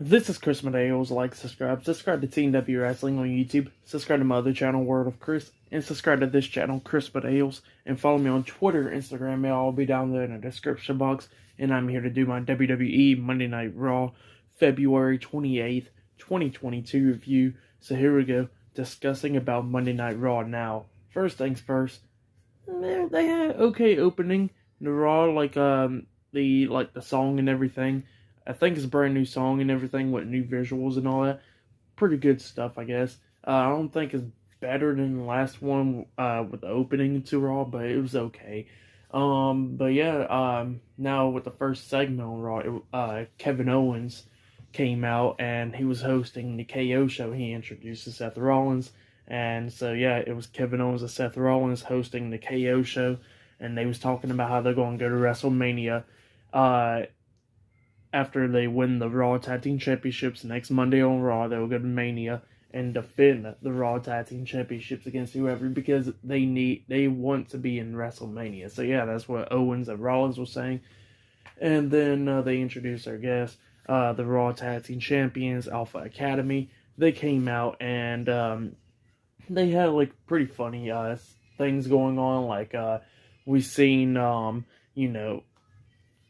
This is Chris Medeos. Like, subscribe to Team W Wrestling on YouTube, subscribe to my other channel, Word of Chris, and subscribe to this channel, Chris Medeos, and follow me on Twitter, Instagram, it'll all be down there in the description box, and I'm here to do my WWE Monday Night Raw, February 28th, 2022 review. So here we go, discussing about Monday Night Raw now. First things first, they had okay opening. The Raw, the song and everything. I think it's a brand new song and everything with new visuals and all that. Pretty good stuff, I guess. I don't think it's better than the last one with the opening to Raw, but it was okay. Now with the first segment on Raw, Kevin Owens came out and he was hosting the KO show. He introduced Seth Rollins, and so yeah, it was Kevin Owens and Seth Rollins hosting the KO show, and they was talking about how they're going to go to WrestleMania. After they win the Raw Tag Team Championships next Monday on Raw, they'll go to Mania and defend the Raw Tag Team Championships against whoever, because they want to be in WrestleMania. So yeah, that's what Owens and Rollins were saying. And then they introduced our guests, the Raw Tag Team Champions, Alpha Academy. They came out and they had like pretty funny things going on. Like we seen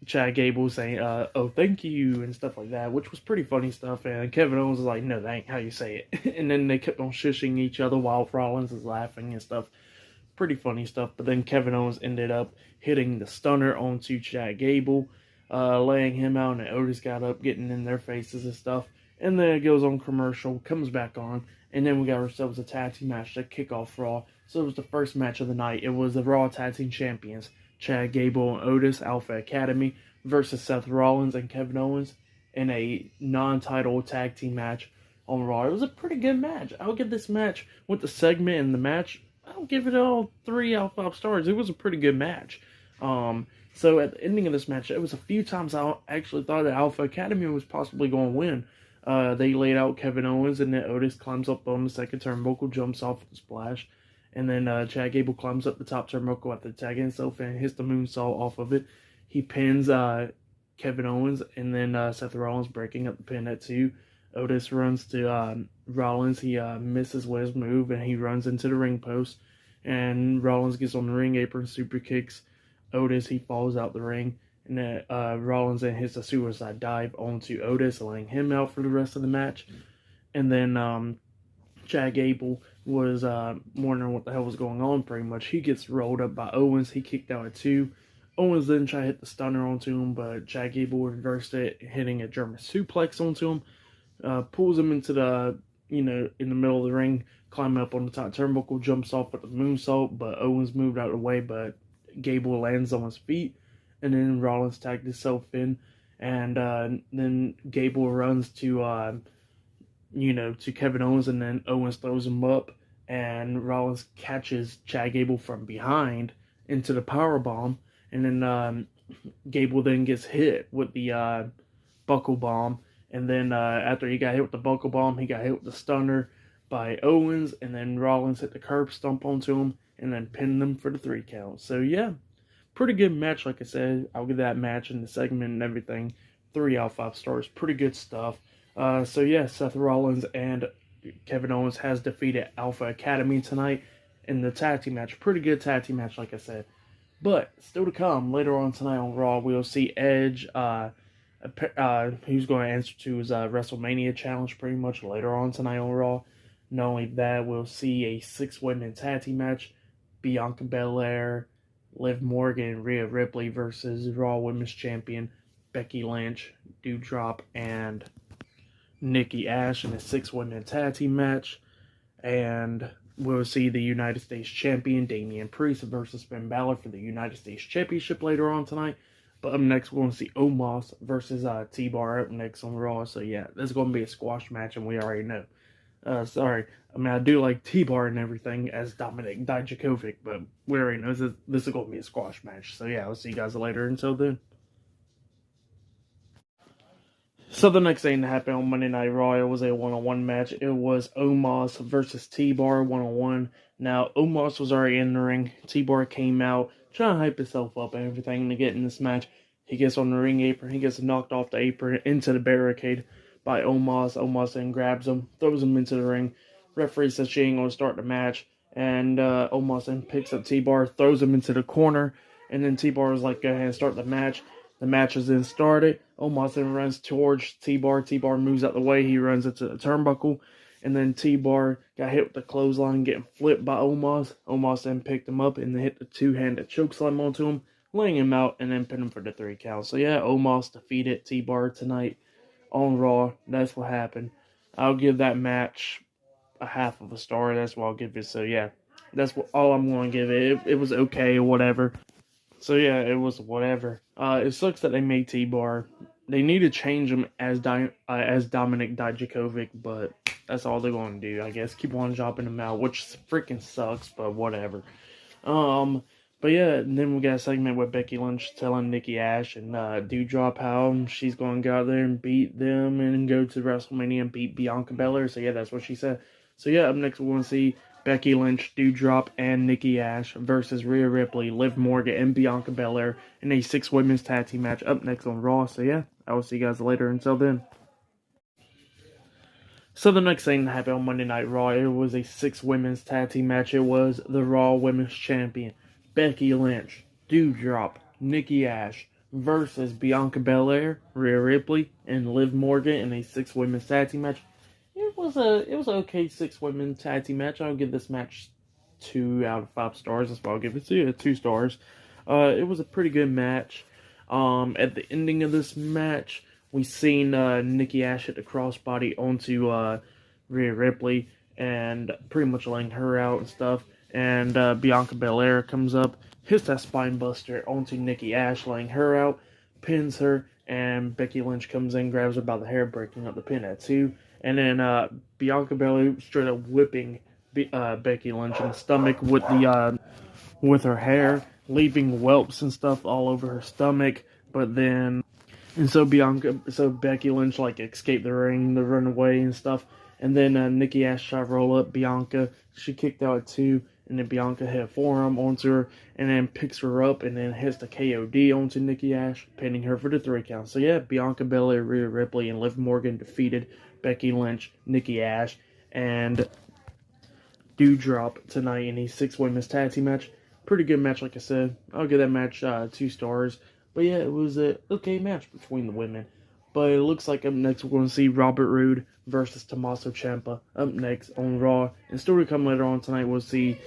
Chad Gable saying, oh, thank you, and stuff like that, which was pretty funny stuff, and Kevin Owens was like, no, that ain't how you say it, and then they kept on shushing each other while Rollins is laughing and stuff. Pretty funny stuff, but then Kevin Owens ended up hitting the stunner onto Chad Gable, laying him out, and Otis got up, getting in their faces and stuff, and then it goes on commercial, comes back on, and then we got ourselves a tag team match to kick off Raw. So it was the first match of the night. It was the Raw Tag Team Champions, Chad Gable and Otis, Alpha Academy, versus Seth Rollins and Kevin Owens in a non-title tag team match on Raw. It was a pretty good match. I'll give this match, with the segment and the match, I'll give it all 3 out of 5 stars. It was a pretty good match. So at the ending of this match, it was a few times I actually thought that Alpha Academy was possibly going to win. They laid out Kevin Owens, and then Otis climbs up on the second turnbuckle, jumps off with a splash. And then Chad Gable climbs up the top turnbuckle after tagging himself and hits the moonsault off of it. He pins Kevin Owens, and then Seth Rollins breaking up the pin at 2. Otis runs to Rollins. He misses with his move, and he runs into the ring post. And Rollins gets on the ring apron, super kicks Otis. He falls out the ring. And then Rollins then hits a suicide dive onto Otis, laying him out for the rest of the match. And then Chad Gable was wondering what the hell was going on, pretty much. He gets rolled up by Owens. He kicked out at 2. Owens then tried to hit the stunner onto him, but Chad Gable reversed it, hitting a German suplex onto him. Pulls him into the, in the middle of the ring, climbing up on the top turnbuckle, jumps off with the moonsault, but Owens moved out of the way, but Gable lands on his feet, and then Rollins tagged himself in, and then Gable runs to Kevin Owens, and then Owens throws him up, and Rollins catches Chad Gable from behind into the powerbomb, and then Gable then gets hit with the buckle bomb, and then after he got hit with the buckle bomb, he got hit with the stunner by Owens, and then Rollins hit the curb stomp onto him, and then pinned him for the 3 count. So yeah, pretty good match, like I said. I'll give that match and the segment and everything 3 out of 5 stars. Pretty good stuff. So yeah, Seth Rollins and Kevin Owens has defeated Alpha Academy tonight in the tag team match. Pretty good tag team match, like I said. But still to come, later on tonight on Raw, we'll see Edge, who's going to answer to his WrestleMania challenge pretty much later on tonight on Raw. Not only that, we'll see a 6-women tag team match, Bianca Belair, Liv Morgan, and Rhea Ripley versus Raw Women's Champion Becky Lynch, Doudrop, and Nikki Ash in a 6-women tag team match. And we'll see the United States Champion Damian Priest versus Finn Balor for the United States Championship later on tonight. But up next, we're going to see Omos versus T-Bar up next on Raw. So yeah, this is going to be a squash match, and we already know. I do like T-Bar and everything as Dominic Dijakovic, but we already know this is going to be a squash match. So yeah, I'll see you guys later. Until then. So the next thing that happened on Monday Night Raw, it was a one-on-one match. It was Omos versus T-Bar one-on-one. Now, Omos was already in the ring. T-Bar came out, trying to hype himself up and everything to get in this match. He gets on the ring apron. He gets knocked off the apron into the barricade. by Omos. Omos then grabs him, throws him into the ring. Referee says she ain't going to start the match. And Omos then picks up T-Bar, throws him into the corner. And then T-Bar was like, go ahead and start the match. The match is then started. Omos then runs towards T-Bar. T-Bar moves out the way. He runs into the turnbuckle. And then T-Bar got hit with the clothesline, getting flipped by Omos. Omos then picked him up and then hit the two-handed chokeslam onto him, laying him out, and then pinned him for the 3 count. So yeah, Omos defeated T-Bar tonight on Raw. That's what happened. I'll give that match a half of a star. That's what I'll give it. So yeah, that's all I'm going to give it. It was okay or whatever. So yeah, it was whatever. It sucks that they made T-Bar. They need to change him as Dominic Dijakovic, but that's all they're going to do, I guess. Keep on dropping him out, which freaking sucks, but whatever. But yeah, and then we got a segment with Becky Lynch telling Nikki Ash and Doudrop how she's going to go out there and beat them and go to WrestleMania and beat Bianca Belair. So yeah, that's what she said. So yeah, up next we're going to see Becky Lynch, Doudrop, and Nikki Ash versus Rhea Ripley, Liv Morgan, and Bianca Belair in a 6 women's tag team match up next on Raw. So yeah, I will see you guys later. Until then. So the next thing that happened on Monday Night Raw, it was a 6 women's tag team match. It was the Raw Women's Champion, Becky Lynch, Doudrop, Nikki Ash versus Bianca Belair, Rhea Ripley, and Liv Morgan in a 6 women's tag team match. It was an okay 6 women tag team match. I'll give this match 2 out of 5 stars. That's why I'll give it 2 stars. It was a pretty good match. At the ending of this match, we seen Nikki Ash hit the crossbody onto Rhea Ripley and pretty much laying her out and stuff. And Bianca Belair comes up, hits that spine buster onto Nikki Ash, laying her out, pins her, and Becky Lynch comes in, grabs her by the hair, breaking up the pin at 2. And then Bianca Belair straight up whipping Becky Lynch in the stomach with her hair, leaving whelps and stuff all over her stomach. But then, and so Becky Lynch like escaped the ring, to run away and stuff. And then Nikki Ash tried to roll up Bianca. She kicked out at 2, and then Bianca hit a forearm onto her, and then picks her up, and then hits the KOD onto Nikki Ash, pinning her for the 3 count. So yeah, Bianca Belair, Rhea Ripley, and Liv Morgan defeated Becky Lynch, Nikki Ash, and Doudrop tonight in a 6 women's tag team match. Pretty good match, like I said. I'll give that match 2 stars. But yeah, it was a okay match between the women. But it looks like up next we're going to see Robert Roode versus Tommaso Ciampa up next on Raw. And still to come later on tonight, we'll see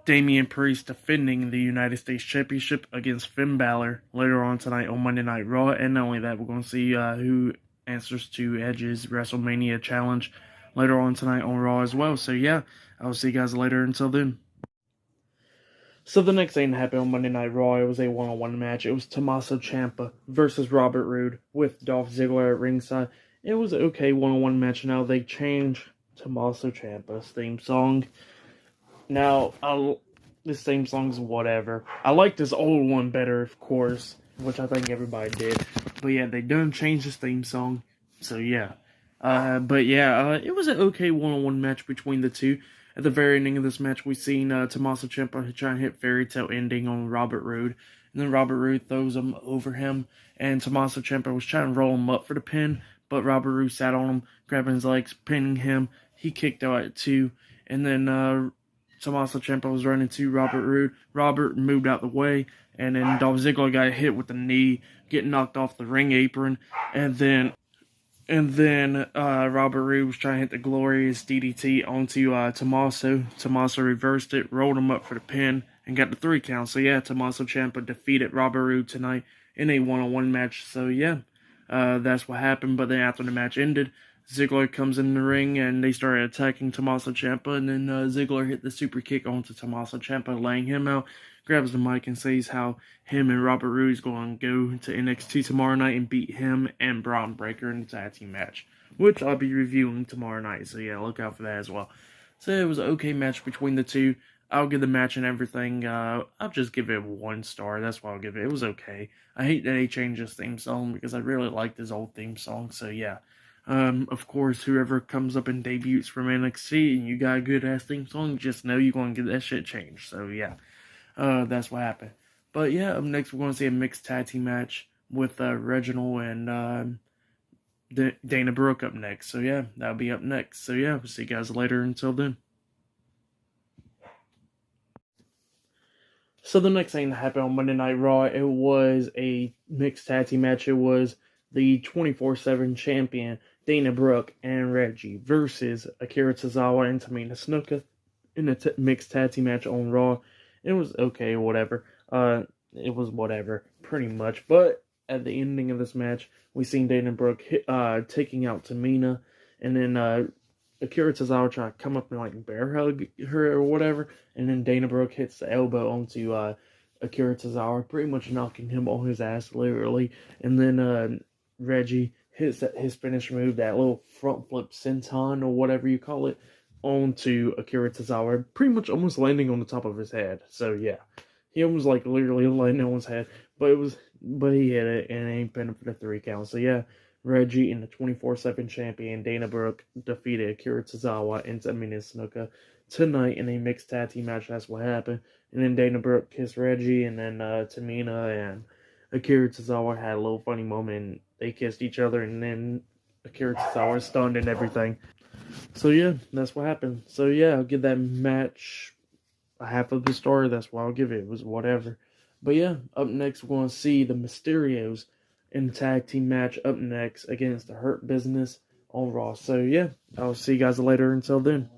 Damian Priest defending the United States Championship against Finn Balor later on tonight on Monday Night Raw. And not only that, we're going to see who answers to Edge's WrestleMania challenge later on tonight on Raw as well. So yeah, I'll see you guys later. Until then. So the next thing that happened on Monday Night Raw, it was a one-on-one match. It was Tommaso Ciampa versus Robert Roode with Dolph Ziggler at ringside. It was an okay one-on-one match. Now they changed Tommaso Ciampa's theme song. Now, this theme song's whatever. I like this old one better, of course, which I think everybody did. But yeah, they done changed his theme song. So yeah. It was an okay one-on-one match between the two. At the very ending of this match, we seen Tommaso Ciampa try and hit fairy tale ending on Robert Roode. And then Robert Roode throws him over him. And Tommaso Ciampa was trying to roll him up for the pin. But Robert Roode sat on him, grabbing his legs, pinning him. He kicked out at 2. And then Tommaso Ciampa was running to Robert Roode. Robert moved out the way. And then Dolph Ziggler got hit with the knee, getting knocked off the ring apron. And then Robert Roode was trying to hit the glorious DDT onto Tommaso. Tommaso reversed it, rolled him up for the pin, and got the 3 count. So yeah, Tommaso Ciampa defeated Robert Roode tonight in a one-on-one match. So yeah, that's what happened. But then after the match ended, Ziggler comes in the ring and they started attacking Tommaso Ciampa. And then Ziggler hit the super kick onto Tommaso Ciampa, laying him out. Grabs the mic and says how him and Robert Roode is going to go to NXT tomorrow night and beat him and Braun Breaker in the tag team match, which I'll be reviewing tomorrow night. So yeah, look out for that as well. So it was an okay match between the two. I'll give the match and everything, I'll just give it 1 star. That's what I'll give it. It was okay. I hate that they changed this theme song because I really liked this old theme song. So yeah. Of course, whoever comes up and debuts from NXT and you got a good ass theme song, just know you're going to get that shit changed. So yeah. That's what happened. But yeah, up next we're going to see a mixed tag team match with Reginald and Dana Brooke up next. So yeah, that'll be up next. So yeah, we'll see you guys later. Until then. So the next thing that happened on Monday Night Raw, it was a mixed tag team match. It was the 24/7 champion Dana Brooke and Reggie versus Akira Tazawa and Tamina Snooka in a mixed tag team match on Raw. It was okay, whatever. It was whatever, pretty much. But at the ending of this match, we seen Dana Brooke taking out Tamina, and then Akira Tozawa try to come up and like bear hug her or whatever, and then Dana Brooke hits the elbow onto Akira Tozawa, pretty much knocking him on his ass literally, and then Reggie hits his finish move, that little front flip senton or whatever you call it, onto Akira Tozawa, pretty much almost landing on the top of his head. So yeah, he almost like literally landing on his head, but he hit it and ain't been for the 3 count. So yeah. Reggie and the 24/7 champion Dana Brooke defeated Akira Tozawa and Tamina Snuka tonight in a mixed tag team match. That's what happened. And then Dana Brooke kissed Reggie, and then Tamina and Akira Tozawa had a little funny moment. And they kissed each other, and then Akira Tozawa stunned and everything. So yeah, that's what happened. So yeah, I'll give that match a half of the star. That's what I'll give it. It was whatever. But yeah, up next we're going to see the Mysterios in the tag team match up next against the Hurt Business on Raw. So yeah, I'll see you guys later. Until then.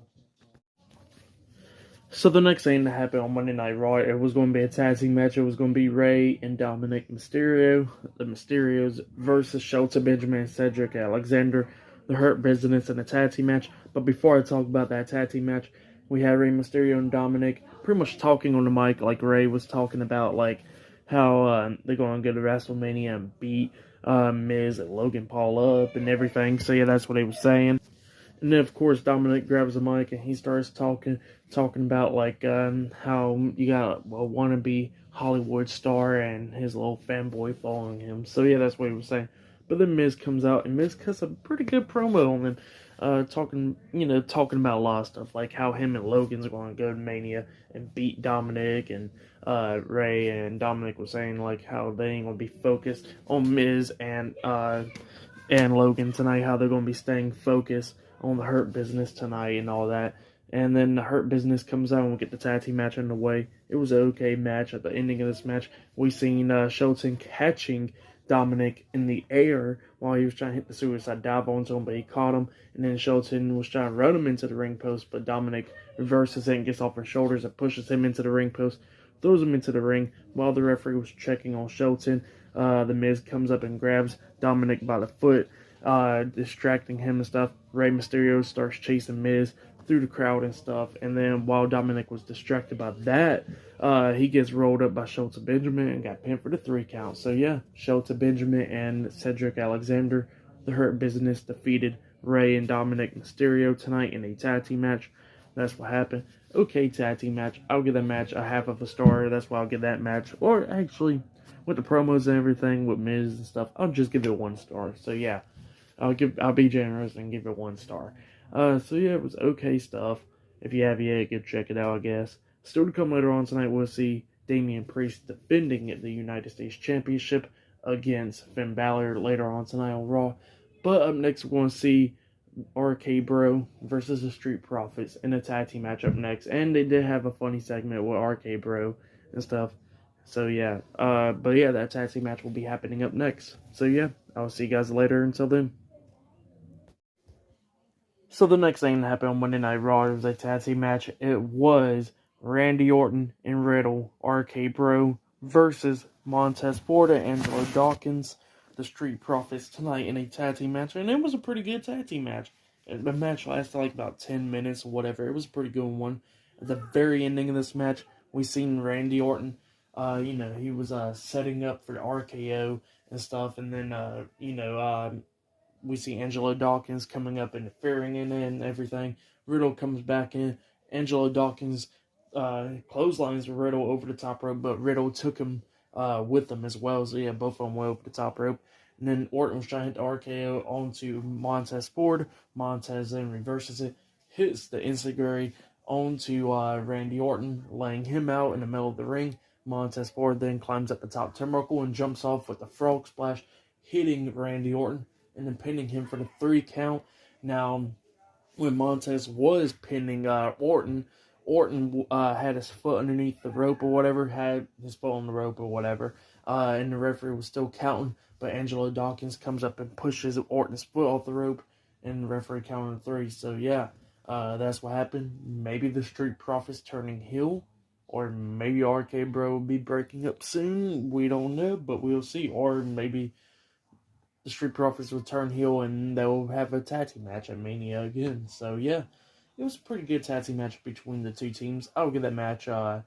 So the next thing that happened on Monday Night Raw, it was going to be a tag team match. It was going to be Rey and Dominic Mysterio, the Mysterios versus Shelton Benjamin and Cedric Alexander, the Hurt Business in a tag team match. But before I talk about that tag team match, we had Rey Mysterio and Dominic pretty much talking on the mic, like Rey was talking about like how they're going to go to WrestleMania and beat Miz and Logan Paul up and everything. So yeah, that's what he was saying. And then of course Dominic grabs the mic and he starts talking about like how you got a wannabe Hollywood star and his little fanboy following him. So yeah, that's what he was saying. But then Miz comes out and Miz cuts a pretty good promo on him. Talking about a lot of stuff, like how him and Logan's going to go to Mania and beat Dominic, and Rey and Dominic was saying like how they ain't going to be focused on Miz and Logan tonight, how they're going to be staying focused on the Hurt Business tonight and all that. And then the Hurt Business comes out and we get the tag team match underway. It was an okay match. At the ending of this match, we seen Shelton catching Dominic in the air while he was trying to hit the suicide dive onto him, but he caught him, and then Shelton was trying to run him into the ring post, but Dominic reverses it and gets off his shoulders and pushes him into the ring post, throws him into the ring. While the referee was checking on Shelton, the Miz comes up and grabs Dominic by the foot, distracting him and stuff. Rey Mysterio starts chasing Miz through the crowd and stuff, and then while Dominic was distracted by that, he gets rolled up by Shelton Benjamin and got pinned for the 3 count. So yeah, Shelton Benjamin and Cedric Alexander, the Hurt Business, defeated Rey and Dominic Mysterio tonight in a tag team match. That's what happened. Okay, tag team match. I'll give that match a half of a star. That's why I'll give that match. Or actually, with the promos and everything, with Miz and stuff, I'll just give it 1 star. So yeah, I'll be generous and give it 1 star. So yeah, it was okay stuff. If you have yet, go check it out, I guess. Still to come later on tonight, we'll see Damian Priest defending the United States Championship against Finn Balor later on tonight on Raw. But up next, we're going to see RK Bro versus the Street Profits in a tag team match up next. And they did have a funny segment with RK Bro and stuff. So yeah, but yeah, that tag team match will be happening up next. So yeah, I'll see you guys later. Until then. So the next thing that happened on Monday Night Raw was a tag team match. It was Randy Orton and Riddle, RK Bro, versus Montez Ford and Angelo Dawkins, the Street Profits, tonight in a tag team match. And it was a pretty good tag team match. The match lasted like about 10 minutes or whatever. It was a pretty good one. At the very ending of this match, we seen Randy Orton. He was setting up for the RKO and stuff. And then, we see Angelo Dawkins coming up, interfering in it and everything. Riddle comes back in. Angelo Dawkins clotheslines Riddle over the top rope, but Riddle took him with him as well. So yeah, both of them went over the top rope. And then Orton was trying to hit the RKO onto Montez Ford. Montez then reverses it, hits the Enzuigiri onto Randy Orton, laying him out in the middle of the ring. Montez Ford then climbs up the top turnbuckle and jumps off with a frog splash, hitting Randy Orton. and then pinning him for the 3 count. Now, when Montez was pinning Orton, Orton had his foot underneath the rope or whatever, had his foot on the rope or whatever, and the referee was still counting, but Angelo Dawkins comes up and pushes Orton's foot off the rope, and the referee counted 3. So yeah, that's what happened. Maybe the Street Profits turning heel, or maybe RK Bro will be breaking up soon. We don't know, but we'll see. Or maybe the Street Profits will turn heel and they'll have a tag team match at Mania again. So yeah, it was a pretty good tag team match between the two teams. I'll give that match, I'll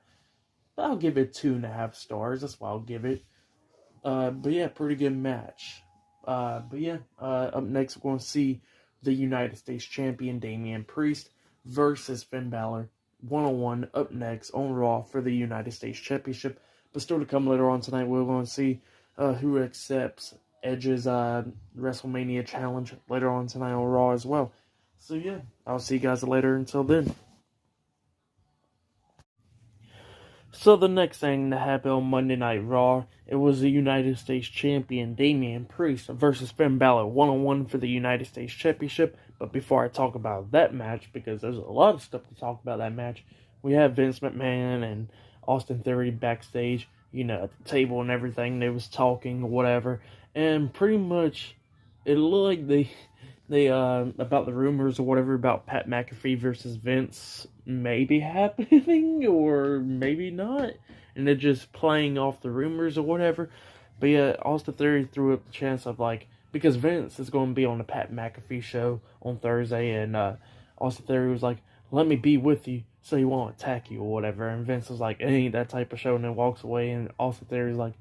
give it 2.5 stars. That's what I'll give it. But yeah, pretty good match. But yeah, up next we're going to see the United States Champion Damian Priest versus Finn Balor 1-on-1 up next on Raw for the United States Championship. But still to come later on tonight, we're going to see who accepts Edge's WrestleMania challenge later on tonight on Raw as well. So yeah, I'll see you guys later. Until then. So the next thing that happened on Monday Night Raw, it was the United States Champion Damian Priest versus Finn Balor 1-on-1 for the United States Championship. But before I talk about that match, because there's a lot of stuff to talk about that match, we have Vince McMahon and Austin Theory backstage, at the table and everything. They was talking or whatever, and pretty much it looked like they about the rumors or whatever about Pat McAfee versus Vince maybe happening or maybe not, and they're just playing off the rumors or whatever. But yeah, Austin Theory threw up the chance of because Vince is going to be on the Pat McAfee show on Thursday, and Austin Theory was like, "Let me be with you so he won't attack you or whatever," and Vince was like, "It ain't that type of show," and then walks away, and Austin Theory's like,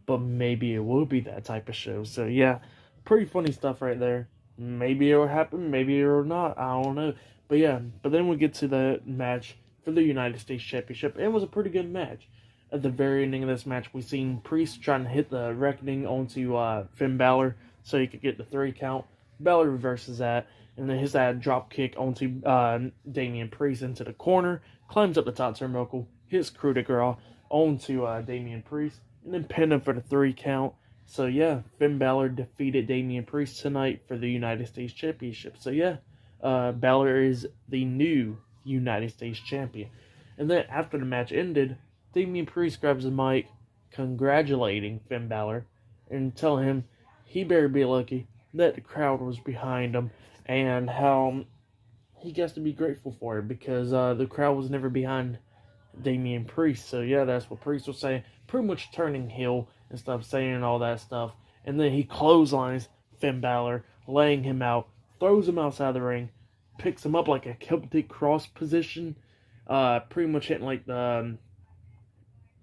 "But maybe it will be that type of show." So yeah, pretty funny stuff right there. Maybe it'll happen, maybe it'll not, I don't know. But yeah, but then we get to the match for the United States Championship. It was a pretty good match. At the very ending of this match, we seen Priest trying to hit the Reckoning onto Finn Balor so he could get the 3 count. Balor reverses that, and then hits that drop kick onto Damian Priest into the corner, climbs up the top turnbuckle, hits coup de grace onto Damian Priest, and then pinned him for the 3 count. So yeah, Finn Balor defeated Damian Priest tonight for the United States Championship. So yeah, Balor is the new United States Champion. And then after the match ended, Damian Priest grabs the mic, congratulating Finn Balor, and telling him he better be lucky that the crowd was behind him, and how he gets to be grateful for it because the crowd was never behind Damian Priest. So yeah, that's what Priest was saying, pretty much turning heel and stuff, saying all that stuff. And then he clotheslines Finn Balor, laying him out, throws him outside the ring, picks him up like a Celtic cross position, pretty much hitting like the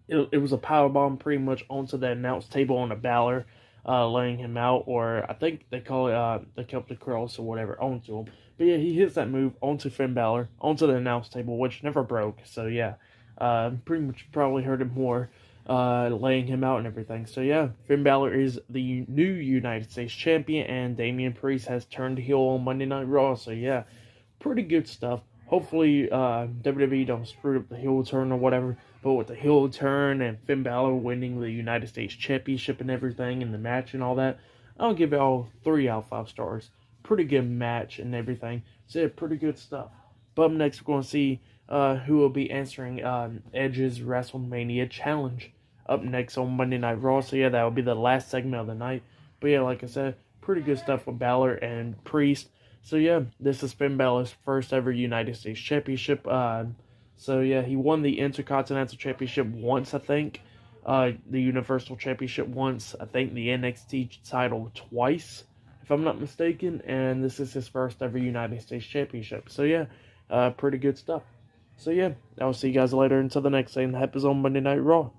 it was a powerbomb pretty much onto the announce table on the Balor, laying him out, or I think they call it the Celtic cross or whatever, onto him. But yeah, he hits that move onto Finn Balor, onto the announce table, which never broke. So yeah, pretty much probably hurt him more, laying him out and everything. So yeah, Finn Balor is the new United States Champion, and Damian Priest has turned heel on Monday Night Raw. So yeah, pretty good stuff. Hopefully WWE don't screw up the heel turn or whatever, but with the heel turn and Finn Balor winning the United States Championship and everything, and the match and all that, I'll give it all 3 out of 5 stars. Pretty good match and everything. So yeah, pretty good stuff. But up next, we're going to see who will be answering Edge's WrestleMania challenge up next on Monday Night Raw. So yeah, that will be the last segment of the night. But yeah, like I said, pretty good stuff with Balor and Priest. So yeah, this is Finn Balor's first ever United States Championship. So yeah, he won the Intercontinental Championship once, I think. The Universal Championship once. I think the NXT title twice, if I'm not mistaken. And this is his first ever United States Championship. So yeah, pretty good stuff. So yeah, I'll see you guys later until the next thing that happens on Monday Night Raw.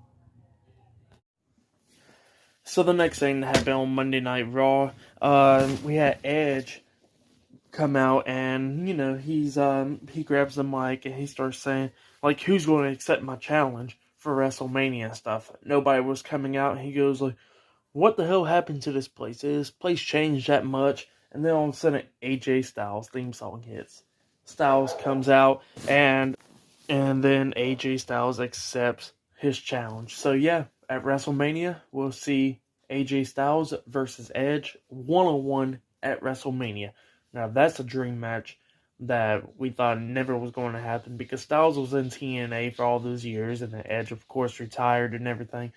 So the next thing that happened on Monday Night Raw, we had Edge come out, and he grabs the mic and he starts saying who's going to accept my challenge for WrestleMania and stuff. Nobody was coming out, and he goes what the hell happened to this place? Did this place change that much? And then all of a sudden AJ Styles theme song hits. Styles comes out, and then AJ Styles accepts his challenge. So yeah, at WrestleMania we'll see AJ Styles versus Edge, one-on-one at WrestleMania. Now, that's a dream match that we thought never was going to happen because Styles was in TNA for all those years, and then Edge, of course, retired and everything.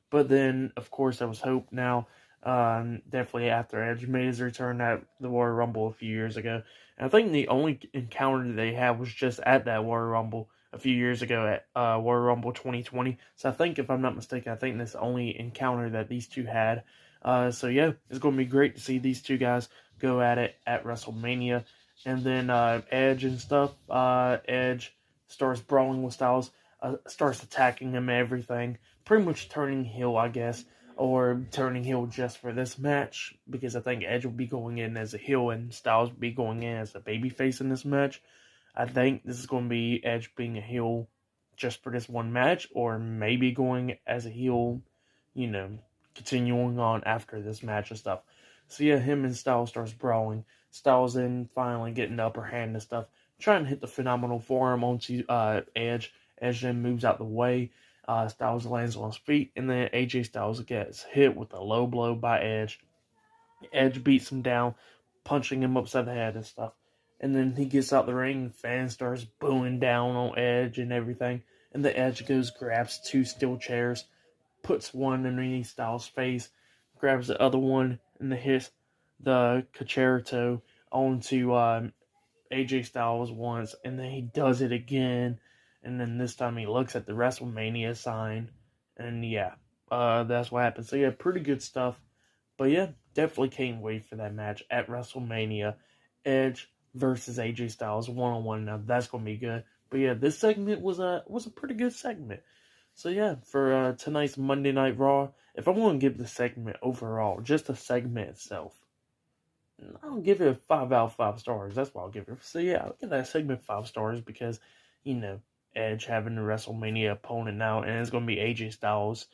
But then, of course, there was hope now. Definitely after Edge made his return at the Royal Rumble a few years ago. And I think the only encounter that they had was just at that Royal Rumble a few years ago at Royal Rumble 2020. So I think, if I'm not mistaken, I think that's the only encounter that these two had. So yeah, it's going to be great to see these two guys go at it at WrestleMania. And then Edge and stuff. Edge starts brawling with Styles, starts attacking him and everything. Pretty much turning heel, I guess, or turning heel just for this match, because I think Edge will be going in as a heel and Styles will be going in as a babyface in this match. I think this is going to be Edge being a heel just for this one match, or maybe going as a heel, continuing on after this match and stuff. So yeah, him and Styles starts brawling. Styles then finally getting the upper hand and stuff, trying to hit the phenomenal forearm onto Edge. Edge then moves out the way. Styles lands on his feet, and then AJ Styles gets hit with a low blow by Edge. Edge beats him down, punching him upside the head and stuff. And then he gets out the ring, fans starts booing down on Edge and everything. And the Edge grabs two steel chairs, puts one underneath Styles' face, grabs the other one, and then hits the concerto onto AJ Styles once, and then he does it again. And then this time he looks at the WrestleMania sign. And yeah, that's what happened. So yeah, pretty good stuff. But yeah, definitely can't wait for that match at WrestleMania. Edge versus AJ Styles one-on-one. Now that's going to be good. But yeah, this segment was a pretty good segment. So yeah, for tonight's Monday Night Raw, if I'm going to give the segment overall, just the segment itself, I'll give it a 5 out of 5 stars. That's what I'll give it. So yeah, I'll give that segment 5 stars because, Edge having the WrestleMania opponent now, and it's going to be AJ Styles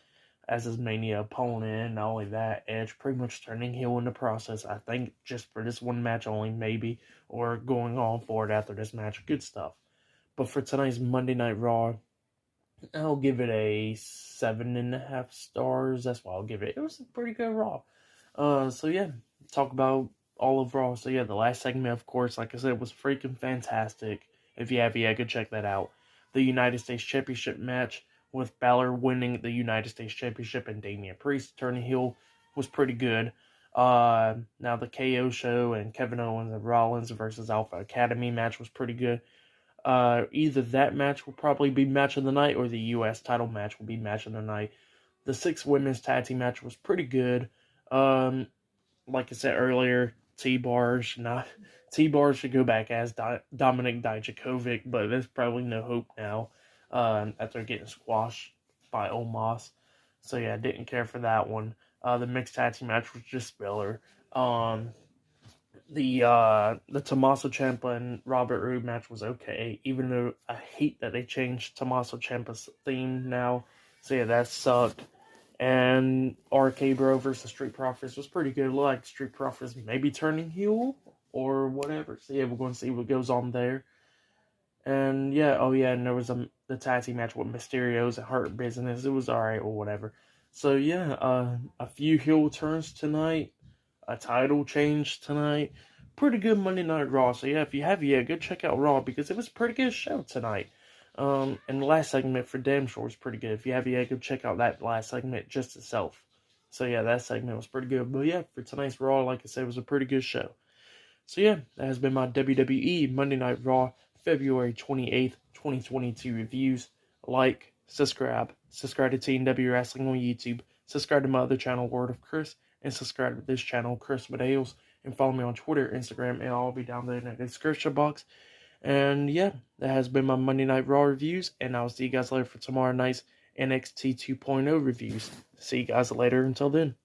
as his Mania opponent. And not only that, Edge pretty much turning heel in the process, I think, just for this one match only, maybe, or going on forward after this match. Good stuff. But for tonight's Monday Night Raw, I'll give it a 7.5 stars. That's what I'll give it. It was a pretty good Raw. So yeah, talk about all of Raw. So yeah, the last segment, of course, like I said, was freaking fantastic. If you have yet, go check that out. The United States Championship match with Balor winning the United States Championship and Damian Priest turning heel was pretty good. Now the KO show and Kevin Owens and Rollins versus Alpha Academy match was pretty good. Either that match will probably be match of the night, or the U.S. title match will be match of the night. The 6 women's tag team match was pretty good. Like I said earlier, T-Bar should go back as Dominic Dijakovic, but there's probably no hope now after getting squashed by Omos. So yeah, I didn't care for that one. The mixed tag team match was just filler. The Tommaso Ciampa and Robert Roode match was okay, even though I hate that they changed Tommaso Ciampa's theme now. So yeah, that sucked. And RK Bro versus Street Profits was pretty good. Like Street Profits maybe turning heel or whatever. So yeah, we're going to see what goes on there. And yeah, and there was the tag team match with Mysterios and Hurt Business. It was alright or whatever. So yeah, a few heel turns tonight. A title change tonight. Pretty good Monday Night Raw. So yeah, if you have yet, go check out Raw because it was a pretty good show tonight. And the last segment for damn sure was pretty good. If you have yet, go check out that last segment just itself. So yeah, that segment was pretty good. But yeah, for tonight's Raw, like I said, it was a pretty good show. So yeah, that has been my WWE Monday Night Raw February 28th, 2022 reviews. Like, subscribe to TNW Wrestling on YouTube, subscribe to my other channel, Word of Chris, and subscribe to this channel, Chris Medeiros, and follow me on Twitter, Instagram, and I'll be down there in the description box. And yeah, that has been my Monday Night Raw reviews, and I'll see you guys later for tomorrow night's NXT 2.0 reviews. See you guys later until then.